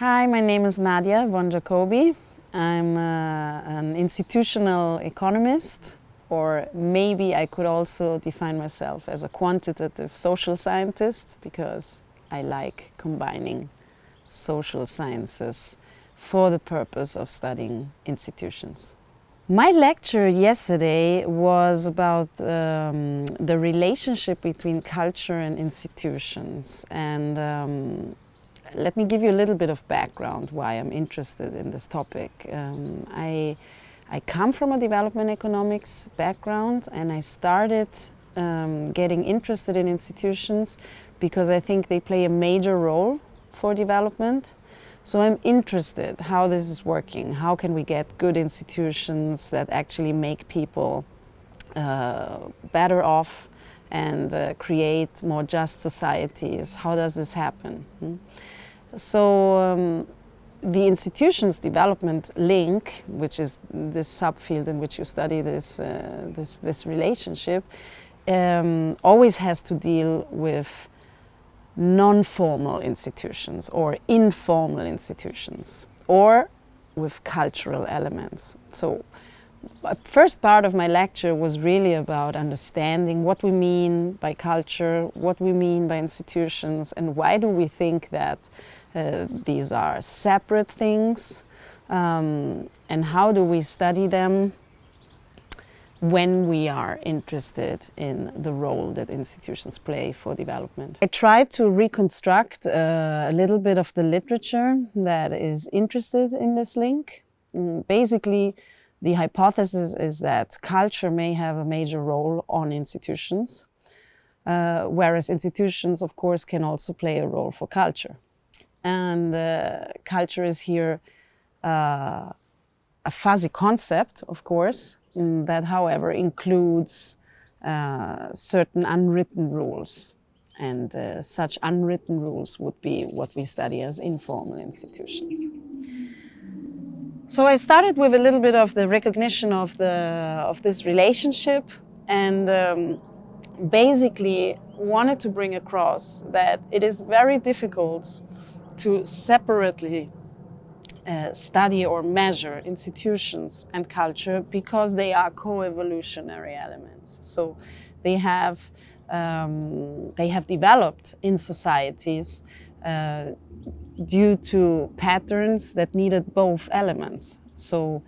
Hi, my name is Nadia Von Jacobi. I'm an institutional economist, or maybe I could also define myself as a quantitative social scientist because I like combining social sciences for the purpose of studying institutions. My lecture yesterday was about the relationship between culture and institutions, and let me give you a little bit of background why I'm interested in this topic. I come from a development economics background, and I started getting interested in institutions because I think they play a major role for development. So I'm interested how this is working. How can we get good institutions that actually make people better off and create more just societies? How does this happen? So the institutions development link, which is this subfield in which you study this relationship, always has to deal with non-formal institutions or informal institutions or with cultural elements. So the first part of my lecture was really about understanding what we mean by culture, what we mean by institutions, and why do we think that these are separate things, and how do we study them when we are interested in the role that institutions play for development. I tried to reconstruct a little bit of the literature that is interested in this link. Basically, the hypothesis is that culture may have a major role on institutions, whereas institutions, of course, can also play a role for culture. And culture is here a fuzzy concept, of course, that, however, includes certain unwritten rules. And such unwritten rules would be what we study as informal institutions. So I started with a little bit of the recognition of this relationship, and basically wanted to bring across that it is very difficult to separately study or measure institutions and culture because they are co-evolutionary elements. So they have developed in societies due to patterns that needed both elements. So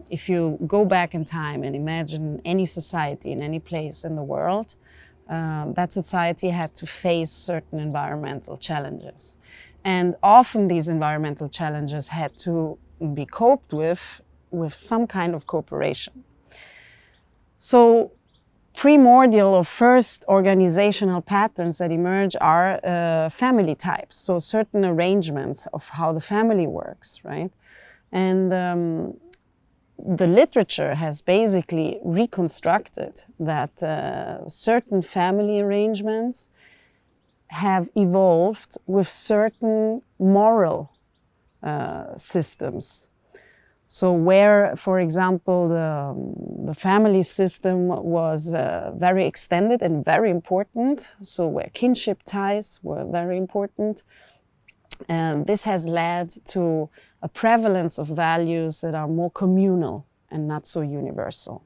if you go back in time and imagine any society in any place in the world, that society had to face certain environmental challenges. And often these environmental challenges had to be coped with some kind of cooperation. So primordial or first organizational patterns that emerge are family types, so certain arrangements of how the family works, right? And the literature has basically reconstructed that certain family arrangements have evolved with certain moral systems. So where, for example, the family system was very extended and very important, so where kinship ties were very important, this has led to a prevalence of values that are more communal and not so universal.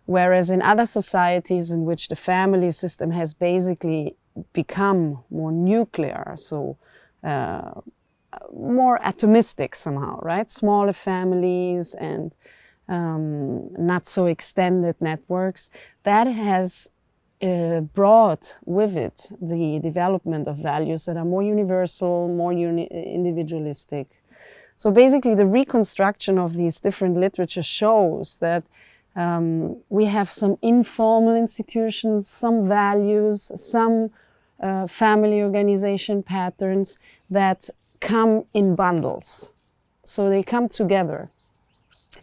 Whereas in other societies in which the family system has basically become more nuclear, so more atomistic somehow, right? Smaller families and not so extended networks, that has brought with it the development of values that are more universal, more individualistic. So basically the reconstruction of these different literature shows that we have some informal institutions, some values, some family organization patterns that come in bundles. So they come together.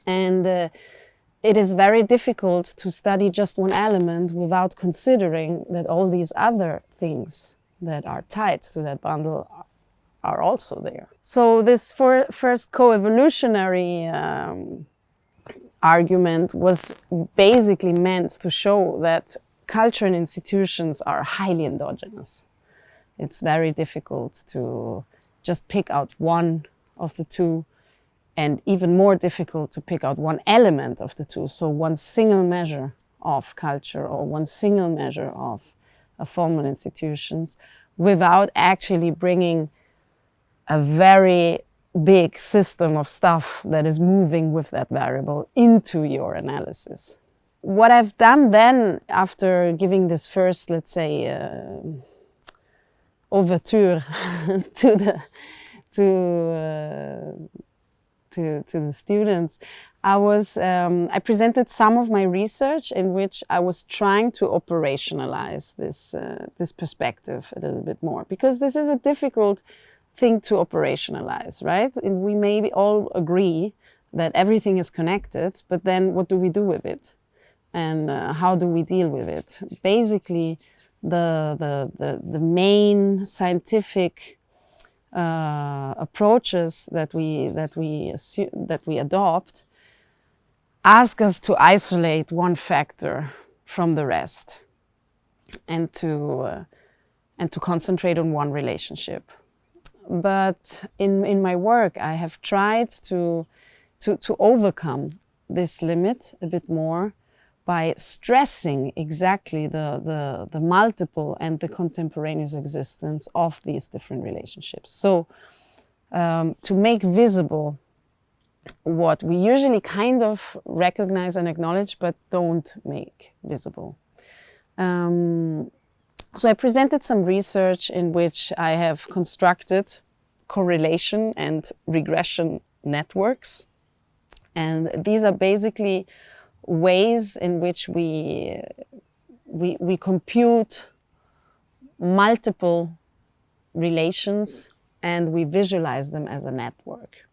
And it is very difficult to study just one element without considering that all these other things that are tied to that bundle are also there. So this first co-evolutionary argument was basically meant to show that culture and institutions are highly endogenous. It's very difficult to just pick out one of the two, and even more difficult to pick out one element of the two, so one single measure of culture or one single measure of formal institutions, without actually bringing a very big system of stuff that is moving with that variable into your analysis. What I've done then, after giving this first, let's say, overture to the students, I presented some of my research in which I was trying to operationalize this perspective a little bit more, because this is a difficult thing to operationalize, right? And we maybe all agree that everything is connected, but then what do we do with it? And how do we deal with it? Basically, the main scientific approaches that we adopt ask us to isolate one factor from the rest, and to concentrate on one relationship. But in my work, I have tried to overcome this limit a bit more by stressing exactly the multiple and the contemporaneous existence of these different relationships. So to make visible what we usually kind of recognize and acknowledge, but don't make visible. So I presented some research in which I have constructed correlation and regression networks. And these are basically ways in which we compute multiple relations and we visualize them as a network.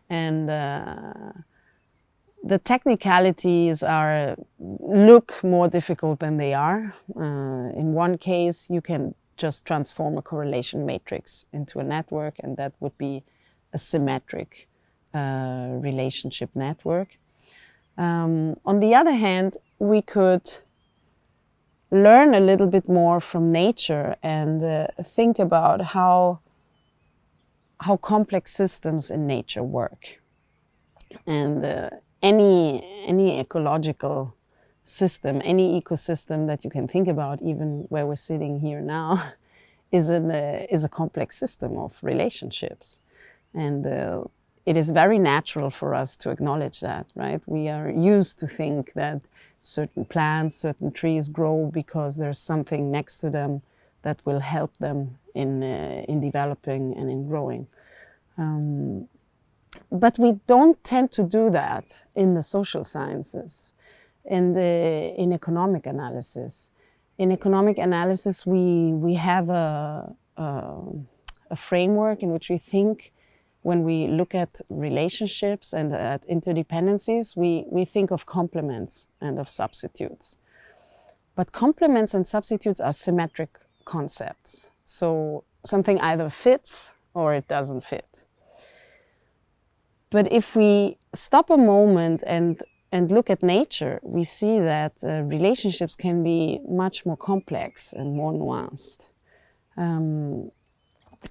And the technicalities look more difficult than they are. In one case, you can just transform a correlation matrix into a network, and that would be a symmetric relationship network. On the other hand, we could learn a little bit more from nature and think about how complex systems in nature work. And any ecological system, any ecosystem that you can think about, even where we're sitting here now, is a complex system of relationships. And it is very natural for us to acknowledge that, right? We are used to think that certain plants, certain trees grow because there's something next to them that will help them in developing and in growing. But we don't tend to do that in the social sciences and in economic analysis. In economic analysis, we have a framework in which we think, when we look at relationships and at interdependencies, we think of complements and of substitutes. But complements and substitutes are symmetric concepts. So something either fits or it doesn't fit. But if we stop a moment and look at nature, we see that relationships can be much more complex and more nuanced.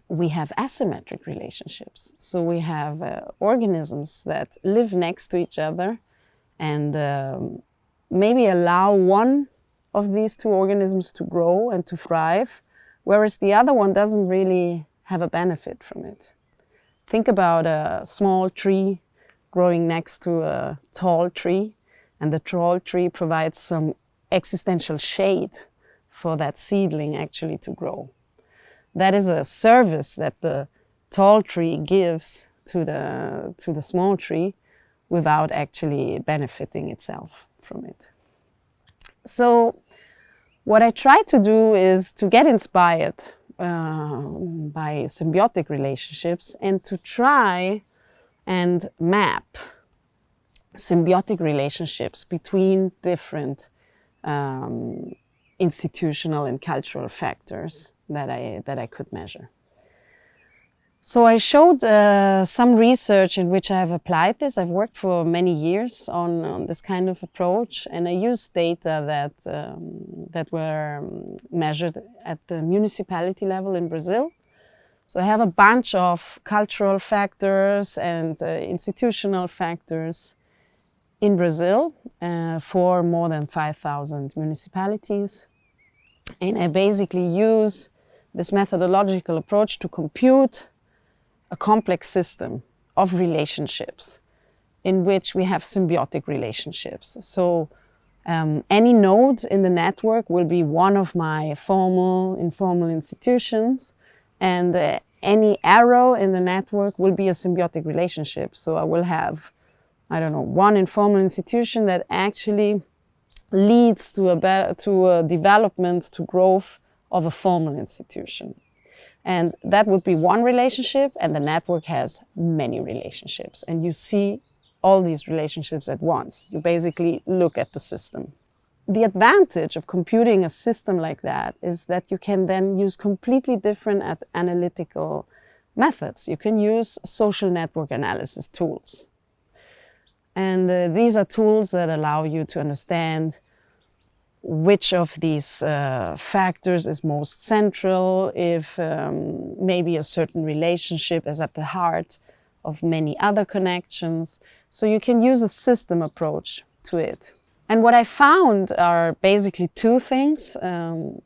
We have asymmetric relationships. So we have organisms that live next to each other and maybe allow one of these two organisms to grow and to thrive, whereas the other one doesn't really have a benefit from it. Think about a small tree growing next to a tall tree, and the tall tree provides some existential shade for that seedling actually to grow. That is a service that the tall tree gives to the small tree without actually benefiting itself from it. So what I try to do is to get inspired by symbiotic relationships and to try and map symbiotic relationships between different institutional and cultural factors that I could measure. So I showed some research in which I have applied this. I've worked for many years on this kind of approach, and I used data that were measured at the municipality level in Brazil. So I have a bunch of cultural factors and institutional factors in Brazil for more than 5,000 municipalities. And I basically use this methodological approach to compute a complex system of relationships in which we have symbiotic relationships. So any node in the network will be one of my formal, informal institutions, and any arrow in the network will be a symbiotic relationship. So I will have, I don't know, one informal institution that actually leads to a development, to growth of a formal institution. And that would be one relationship, and the network has many relationships. And you see all these relationships at once. You basically look at the system. The advantage of computing a system like that is that you can then use completely different analytical methods. You can use social network analysis tools. And these are tools that allow you to understand which of these factors is most central, if maybe a certain relationship is at the heart of many other connections. So you can use a system approach to it. And what I found are basically two things.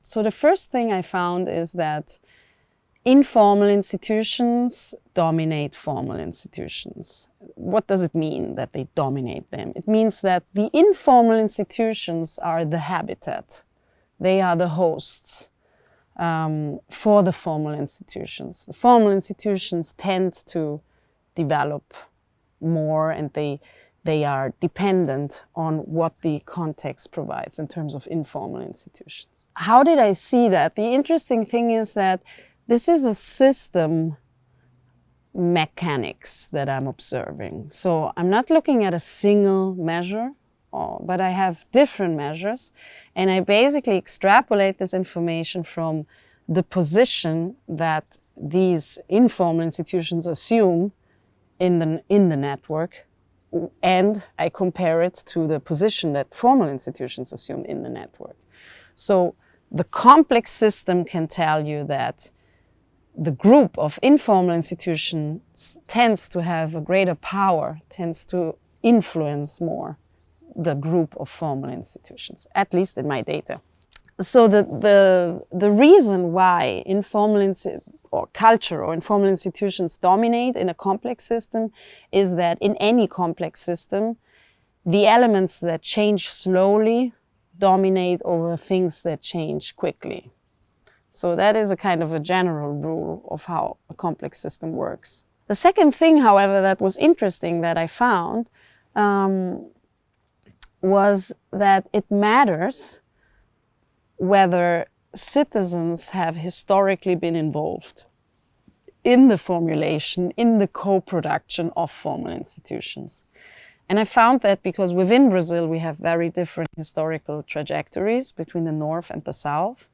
So the first thing I found is that informal institutions dominate formal institutions. What does it mean that they dominate them? It means that the informal institutions are the habitat. They are the hosts for the formal institutions. The formal institutions tend to develop more, and they are dependent on what the context provides in terms of informal institutions. How did I see that? The interesting thing is that this is a system mechanics that I'm observing. So I'm not looking at a single measure, but I have different measures, and I basically extrapolate this information from the position that these informal institutions assume in the network, and I compare it to the position that formal institutions assume in the network. So the complex system can tell you that the group of informal institutions tends to have a greater power, tends to influence more the group of formal institutions, at least in my data. So the reason why culture or informal institutions dominate in a complex system is that in any complex system, the elements that change slowly dominate over things that change quickly. So that is a kind of a general rule of how a complex system works. The second thing, however, that was interesting that I found was that it matters whether citizens have historically been involved in the formulation, in the co-production of formal institutions. And I found that because within Brazil we have very different historical trajectories between the North and the South.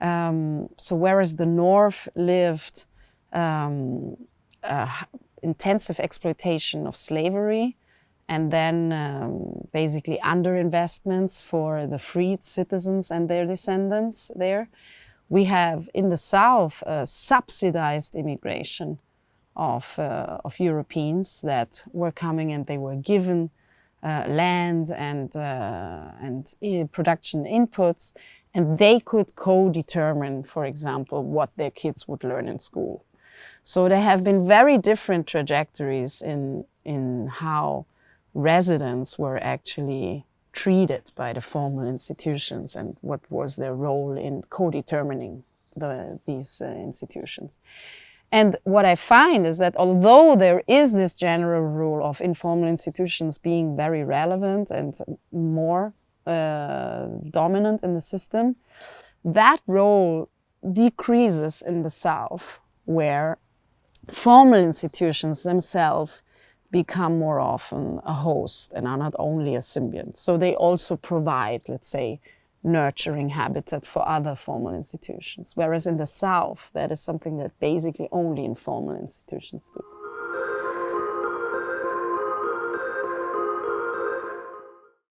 So whereas the North lived intensive exploitation of slavery, and then basically underinvestments for the freed citizens and their descendants there, we have in the South subsidized immigration of Europeans that were coming, and they were given land and production inputs, and they could co-determine, for example, what their kids would learn in school. So there have been very different trajectories in how residents were actually treated by the formal institutions and what was their role in co-determining these institutions. And what I find is that although there is this general rule of informal institutions being very relevant and more dominant in the system, that role decreases in the South, where formal institutions themselves become more often a host and are not only a symbiont. So they also provide, let's say, nurturing habitat for other formal institutions. Whereas in the South, that is something that basically only informal institutions do.